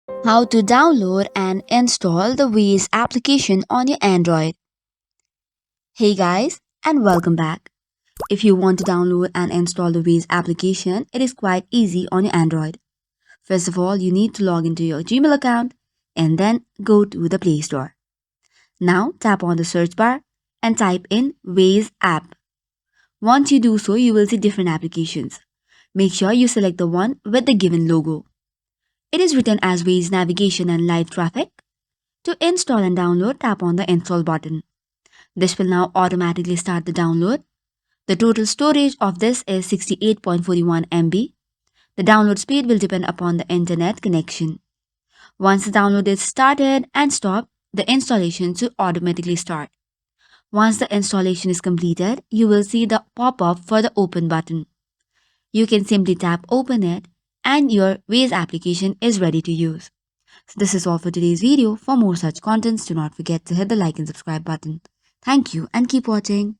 How to download and install the Waze application on your Android. Hey guys, and welcome back. If you want to download and install the Waze application, it is quite easy on your Android. First of all, you need to log into your Gmail account and then go to the Play Store. Now tap on the search bar and type in Waze app. Once you do so, you will see different applications. Make sure you select the one with the given logo. It is written as Waze Navigation and Live Traffic. To install and download, tap on the install button. This will now automatically start the download. The total storage of this is 68.41 MB. The download speed will depend upon the internet connection. Once the download is started and stopped, the installation should automatically start. Once the installation is completed, you will see the pop-up for the open button. You can simply tap open it and your Waze application is ready to use. So this is all for today's video. For more such contents, do not forget to hit the like and subscribe button. Thank you and keep watching.